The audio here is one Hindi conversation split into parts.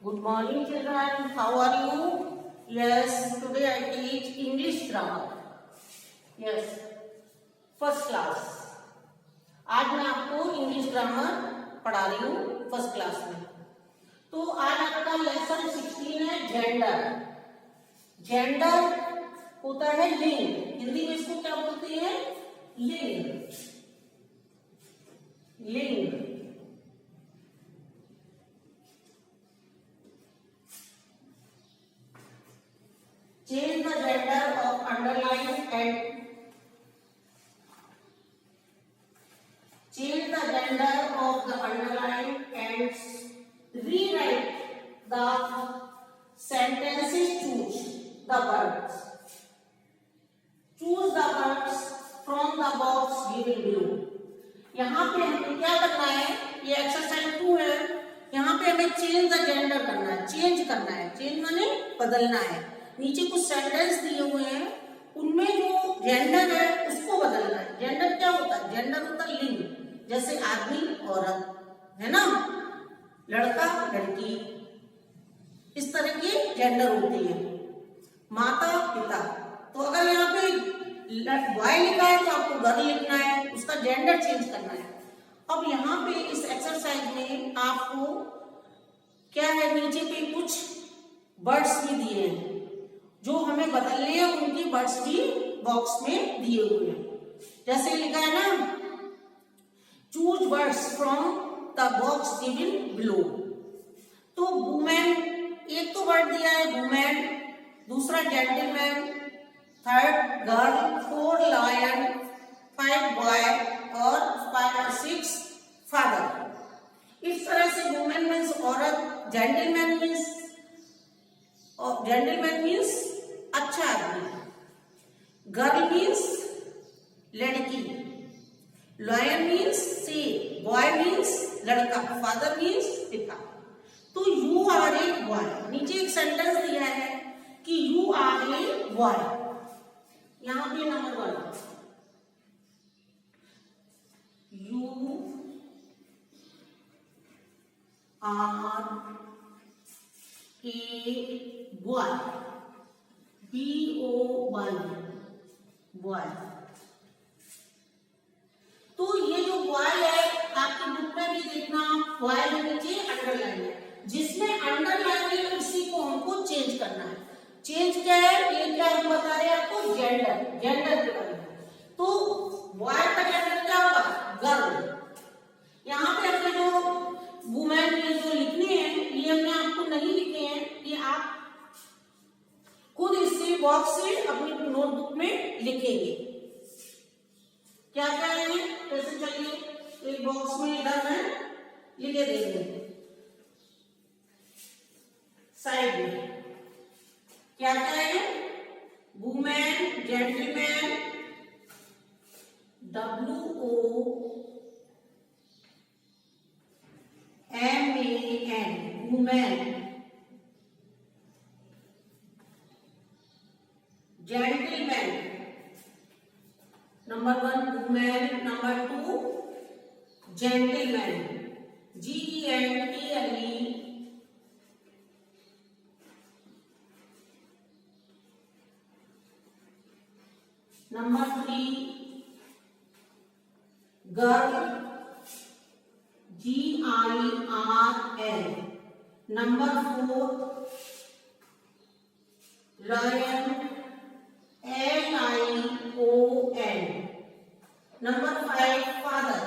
Good morning, children. How are you? Yes, today I teach English grammar. Yes, first class. आज मैं आपको इंग्लिश ग्रामर पढ़ा रही हूँ फर्स्ट क्लास में। तो आज आपका लेसन 16 है जेंडर। जेंडर होता है लिंग, हिंदी में इसको क्या बोलते हैं? लिंग। लिंग change the gender of underline and change the gender of the underline and rewrite the sentences. Choose the words. Choose the words from the box given below. यहाँ पे हमें क्या करना है? ये एक्सरसाइज 2 है। यहाँ पे हमें चेंज द जेंडर करना है, चेंज करना है। चेंज माने बदलना है। नीचे कुछ सेंटेंस दिए हुए हैं, उनमें जो जेंडर है उसको बदलना है। जेंडर क्या होता है? जेंडर होता है लिंग, जैसे आदमी औरत, है ना, लड़का लड़की, इस तरह के जेंडर होते हैं। माता पिता। तो अगर यहाँ पे बॉय लिखा है तो आपको गर्ल लिखना है, उसका जेंडर चेंज करना है। अब यहाँ पे इस एक्सरसाइज में आपको क्या है, नीचे पे कुछ वर्ड्स भी दिए हैं जो हमें बदलने हैं, उनकी वर्ड्स भी बॉक्स में दिए हुए हैं। जैसे लिखा है ना, choose words from the box given below. तो वुमेन, एक तो वर्ड दिया है वुमेन, दूसरा gentleman, third girl, 4 lion, 5 boy और 6 फादर। इस तरह से वुमेन मीन्स औरत, जेंटलमैन मीन्स अच्छा आदमी, गर्ल मीन्स लड़की, लॉयन मीन्स शेर, बॉय मीन्स लड़का, फादर मीन्स पिता। तो यू आर ए बॉय। नीचे एक सेंटेंस दिया है कि यू आर ए बॉय। यहां पे number 1, you are a boy, BOY, boy. तो ये जो बॉय है आपकी बुक में भी देखना, बॉय के नीचे अंडरलाइन है, जिसमें अंडरलाइन है इसी को हमको चेंज करना है। चेंज क्या है? ये क्या हम बता रहे हैं आपको? जेंडर, जेंडर के बारे में। तो बॉय का जेंडर क्या होगा? गर्ल। यहाँ पे अपने जो वुमेन ये जो लिखने हैं, ये हमने आपको नहीं लिखे हैं, ये आप खुद इसी बॉक्स से अपनी नोटबुक में लिखेंगे। क्या क्या है? कैसे? चलिए एक बॉक्स में इधर मैं लिखे देंगे, साइड में क्या क्या है? Women, gentleman, WOMAN, women, gentleman, number 1 women, number 2 gentleman, GENTLE, number 3 girl, GIRL, number 4 lion, LION, number 5 father,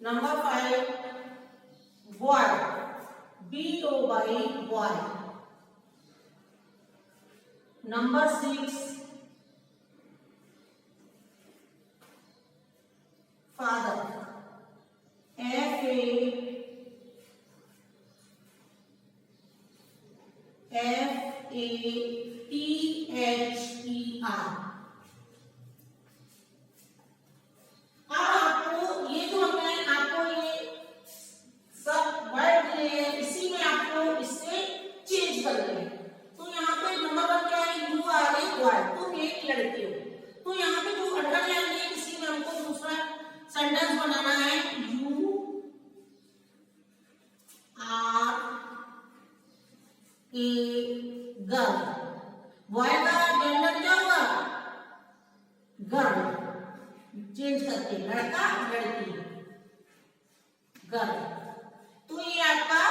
number 5 boy, BOY, boy, number 6 father, FATHER। अब आपको ये जो हमने आपको ये सब वर्ड दिए हैं, इसी में आपको इससे चेंज करना है। तो यहाँ पे नंबर 1 क्या है? यू आर ए बॉय, तुम एक लड़की हो। तो यहाँ पे जो अंडरलाइन है, इसी में हमको दूसरा सेंटेंस बनाना है, यू ए गर्ल। बॉय का जेंडर क्या होगा? गर्ल। चेंज करके लड़का लड़की, गर्ल। तो ये आपका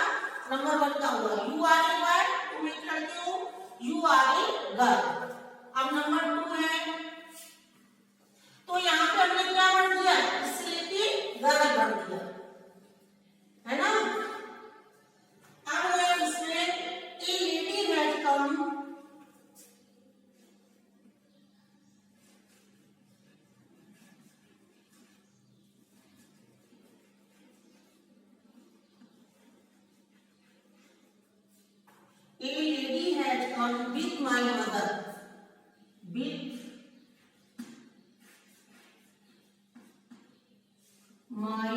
नंबर 1 का हुआ। यू आर ए बॉय, तुम एक लड़के हो, यू आर ए गर्ल। अब नंबर 2 है, तो यहाँ पे हमने क्या बढ़ दिया? इससे लेके गर्ल बढ़ दिया, है ना। अब है इसमें ए lady has come, a lady has come with my mother, with my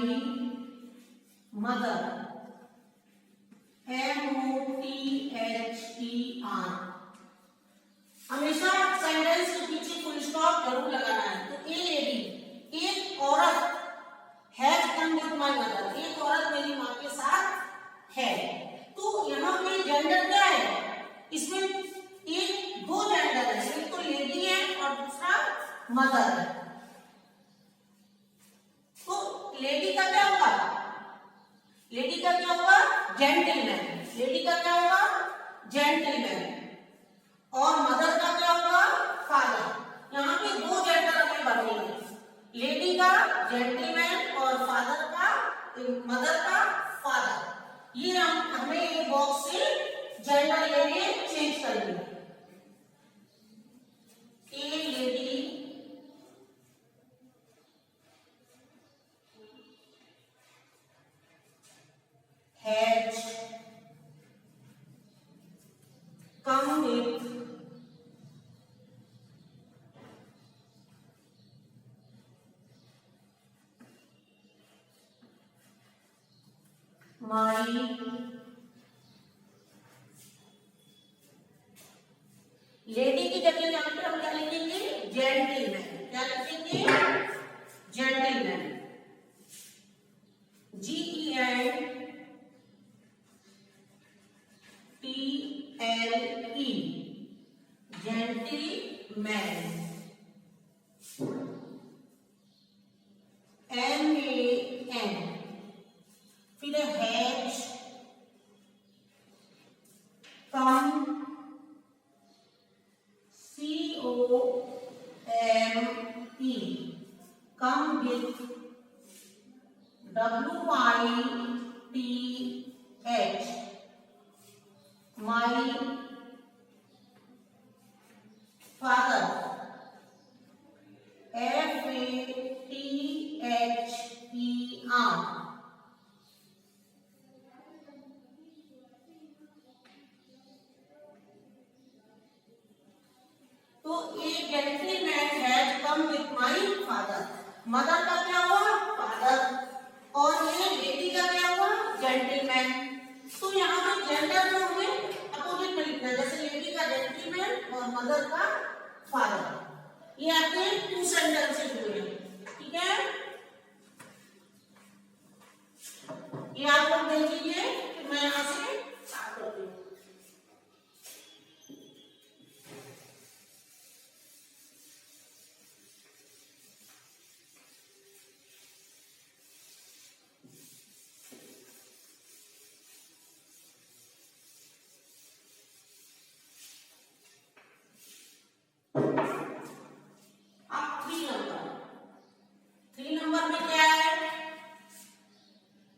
mother, MOTHER। हमेशा सेंटेंस के पीछे फुल स्टॉप जरूर लगाना है। तो ए लेडी, एक औरत, has come with my mother, एक औरत मेरी माँ के साथ है। तो यहाँ पे जेंडर क्या है? इसमें एक दो जेंडर है, एक तो लेडी है और दूसरा मदर है। तो लेडी का क्या होगा? लेडी का क्या होगा? जेंटलमैन। लेडी का क्या होगा? जेंटलमैन। और मदर का क्या होगा? फादर। यहाँ पे दो जेंडर हमें बनेंगे, लेडी का जेंटलमैन और फादर का, मदर का फादर। ये हमें ये बॉक्स से जेंडर लेके चेंज करेंगे। ए lady has come with my lady की जगह यहाँ पे हम क्या लिखेंगे? जेंटलमैन। क्या लिखेंगे? Gentleman, GENTLE, gentleman. MAN, फिर has come, COME, come with, WITH, my father, FATHER। तो एक gentleman has come with my father. Mother का क्या हुआ? फादर। और ये लेडी का क्या हुआ? जेंटलमैन। तो यहाँ पे जेंडर जो हमें अपोजिट में लिखना है, जैसे लेडी का जेंटलमैन और मदर का फादर। ये आपके 2 सेंटेंसेस हुए हैं, ठीक है। ये आप लोग देख लीजिए, मैं यहाँ से स्टार्ट करती हूँ।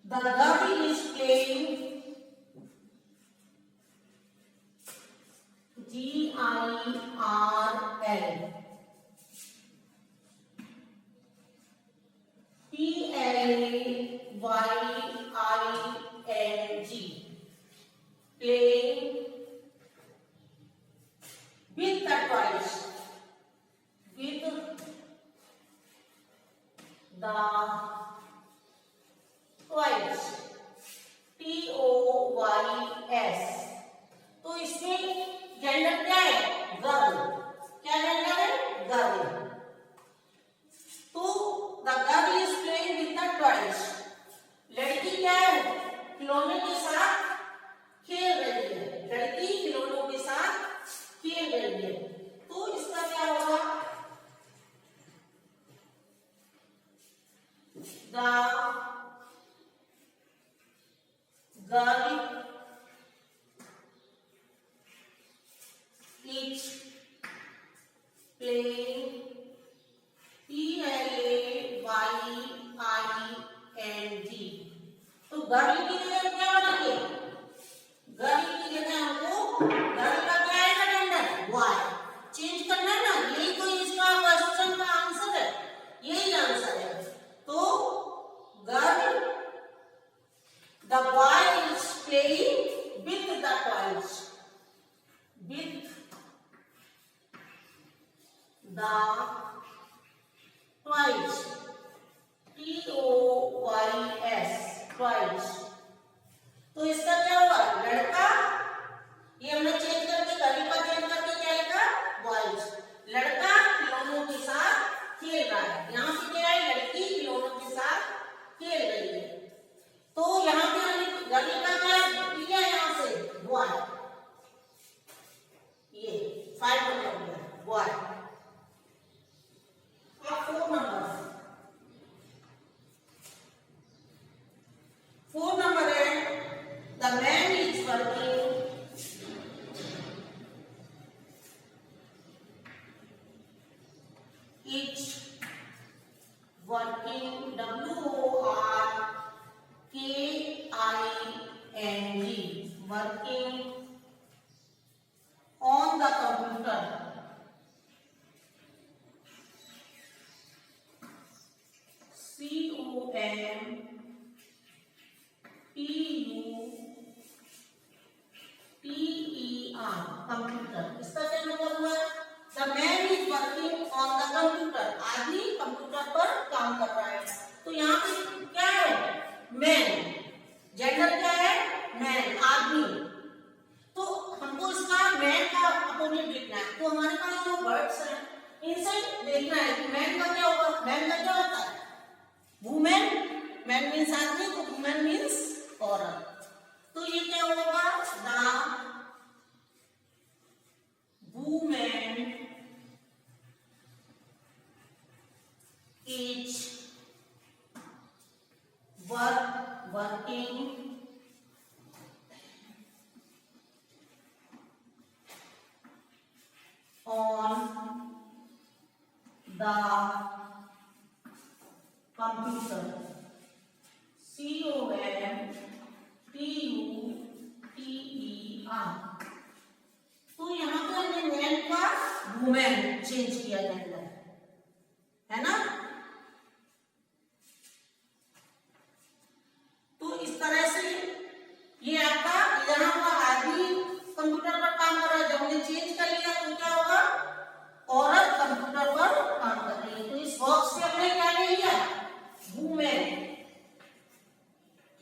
The girl is playing, GIRL, PLAYING, playing with the toys, with the TOYS, TOYS। तो इसमें जेंडर क्या है? गर्ल। क्या जेंडर है? गर्ल। तो the girl is playing with the toys. लड़की क्या है? खिलौने के साथ खेल रही है। लड़की the twice, TOYS, twice। तो इसका क्या हुआ, लड़का, ये हमने चेंज करके तरीका चेंज करके क्या लिखा, बॉयज। लड़का खिलौनों के साथ खेल रहा है, यहाँ पे क्या है, लड़की खिलौनों के साथ खेल रही है। तो यहाँ पे हमने गली का क्या लिया, यहाँ से बॉय, ये 5 नंबर हो गया बॉय। अब 4 नंबर है, the man is working WORKING, working on the computer, COMPUTER, computer. इसका क्या मतलब हुआ, the man is working on the computer, आदमी कंप्यूटर पर काम कर रहा है। तो यहाँ पे क्या है, मैन, जेंडर क्या है, मैन, आदमी। तो हमको इसका मैन का अपोजिट लिखना है। तो हमारे पास जो वर्ड्स हैं इनसे देखना है कि मैन का क्या होगा, मैन का क्या होता है, वुमेन, मैन मीन्स आदमी, तो वुमेन मीन्स औरत। तो ये क्या होगा, the women is working on the computer, COMPUTER। तो यहाँ पे हमने मैन का वुमेन चेंज किया जेंडर, है ना। तो इस तरह से ये आपका यहाँ का आदमी कंप्यूटर पर काम कर रहा है, जब हमने चेंज कर लिया तो क्या होगा, औरत कंप्यूटर पर काम कर रही है। तो इस बॉक्स से हमने क्या ले लिया, वुमेन,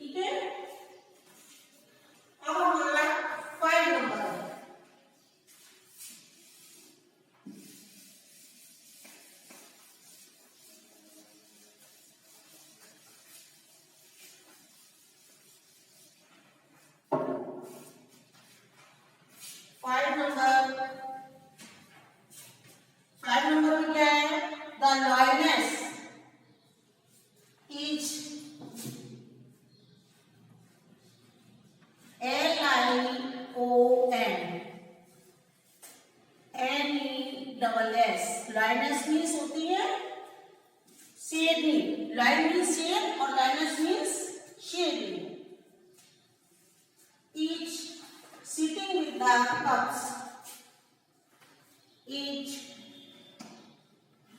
ठीक है। अब हमारा 5 नंबर है, फाइव नंबर में क्या है, the lioness is LIONNESS, lioness means होती है शेरनी, लाइन मीन्स शेर और लॉयनेस मीन्स शेरनी। Each sitting with the cubs, each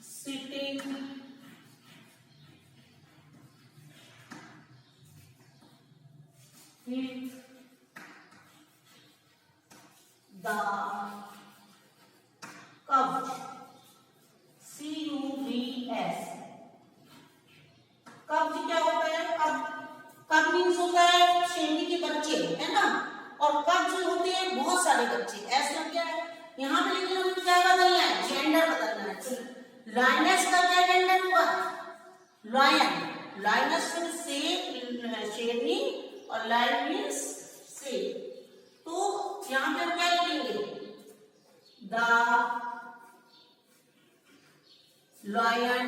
sitting with the cubs, CUBS। कब्ज क्या होता है, कब मीन्स होता है शेरनी के बच्चे, है ना, और कब्ज होते हैं बहुत सारे बच्चे, ऐसा क्या है यहाँ पे। लेकिन हमें क्या बदलना है, जेंडर बदलना है। लायनेस का क्या जेंडर हुआ, लॉयन, लायनेस मीन्स शेरनी और लायन मीन्स शेर। तो यहाँ पे हम क्या लिखेंगे, the lion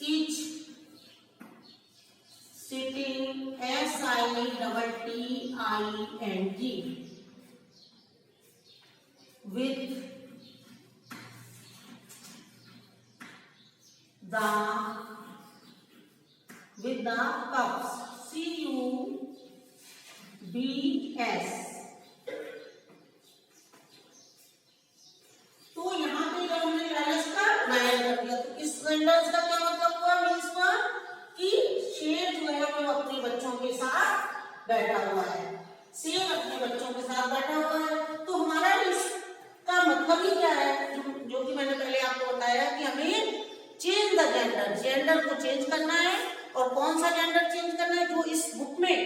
is sitting, SITTING, with the cups, CUBS। तो यहाँ पे जब हमने लॉयनेस का नायन कर दिया, तो इस सेंटेंस का क्या मतलब हुआ, मीन्स हुआ कि शेर जो है वो अपने बच्चों के साथ बैठा हुआ है, शेर अपने बच्चों के साथ बैठा हुआ है। तो हमारा इसका मतलब मतलब ही क्या है, जो कि मैंने पहले आपको बताया कि हमें चेंज द जेंडर, जेंडर को चेंज करना है। और कौन सा जेंडर चेंज करना है, जो इस बुक में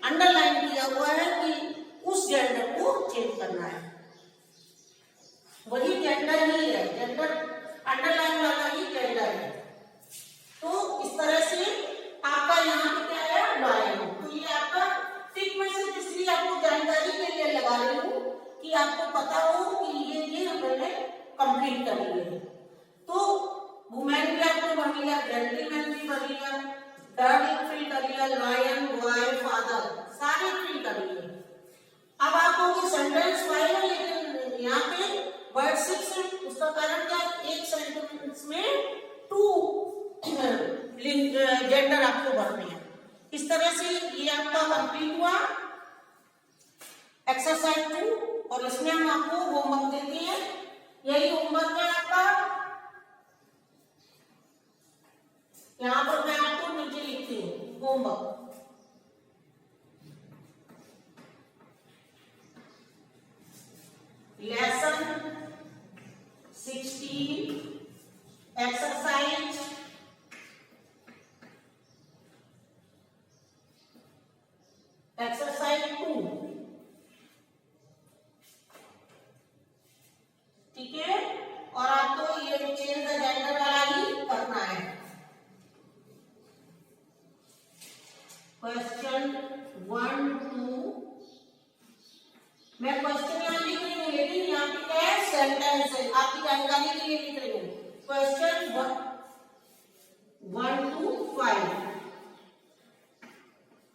अंडरलाइन किया हुआ है कि उस जेंडर को चेंज करना है, वही जेंडर ही है, जेंडर अंडरलाइन वाला ही जेंडर है। तो इस तरह से आपका यहाँ पे क्या है, ड्राइंग। तो ये आपका टिक में से इसलिए आपको जानकारी के लिए लगा रही हूँ कि आपको पता हो कि ये हमने कंप्लीट कर लिए। तो वुमेन भी आपने पढ़ लिया, जेंटलमैन भी पढ़ लिया, डॉग फिल कर लिया, लायन, बॉय, फादर, सारे फिल कर लिए। अब आप कहोगे सेंटेंस 5 है लेकिन यहाँ पे वर्ड 6 है, उसका कारण क्या है, एक सेंटेंस में 2 जेंडर आपको भरने हैं। इस तरह से ये आपका कंप्लीट हुआ एक्सरसाइज 2। और इसमें हम आपको होमवर्क देते हैं, यही होमवर्क है आपका। यहाँ पर मैं आपको नीचे लिखती हूँ होमवर्क। लेसन 16 एक्सरसाइज एक्सरसाइज 2, ठीक है। और आपको ये चेंज द जेंडर वाला ही करना है। क्वेश्चन 1 2, मैं क्वेश्चन यहाँ लिख रही हूँ लेकिन यहाँ पे क्या है, सेंटेंस है, आपकी जानकारी के लिए लिख रही हूँ। क्वेश्चन 1 to 5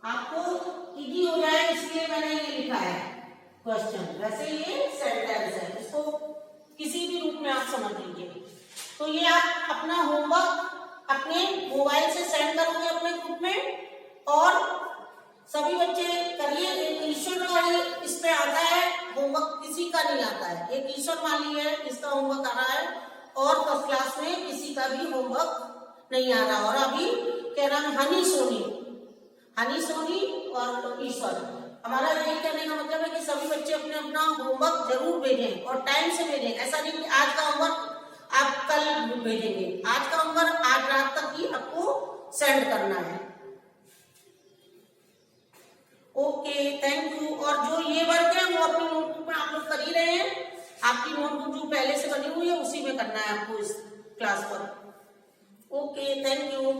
आपको इजी हो जाए इसलिए मैंने ये लिखा है क्वेश्चन, वैसे ये सेंटेंस है, इसको किसी भी रूप में आप समझ लीजिए। तो ये आप अपना होमवर्क अपने मोबाइल से सेंड करोगे अपने ग्रुप में, और सभी बच्चे करिए। एक ईश्वर का इस पे आता है होमवर्क, किसी का नहीं आता है। एक ईश्वर माली है, इसका होमवर्क आ रहा है, और फर्स्ट क्लास में किसी का भी होमवर्क नहीं आ रहा। और अभी क्या नाम, हनी सोनी और ईश्वर। हमारा यही कहने का मतलब है कि सभी बच्चे अपने अपना होमवर्क जरूर भेजें और टाइम से भेजें। ऐसा नहीं कि आज का होमवर्क आप कल भेजेंगे, आज का होमवर्क आज रात तक ही आपको सेंड करना है। Okay, thank you. और जो ये वर्क है वो अपनी नोटबुक में आप लोग कर ही रहे हैं। आपकी नोटबुक जो पहले से बनी हुई है उसी में करना है आपको इस क्लास पर। Okay, thank you.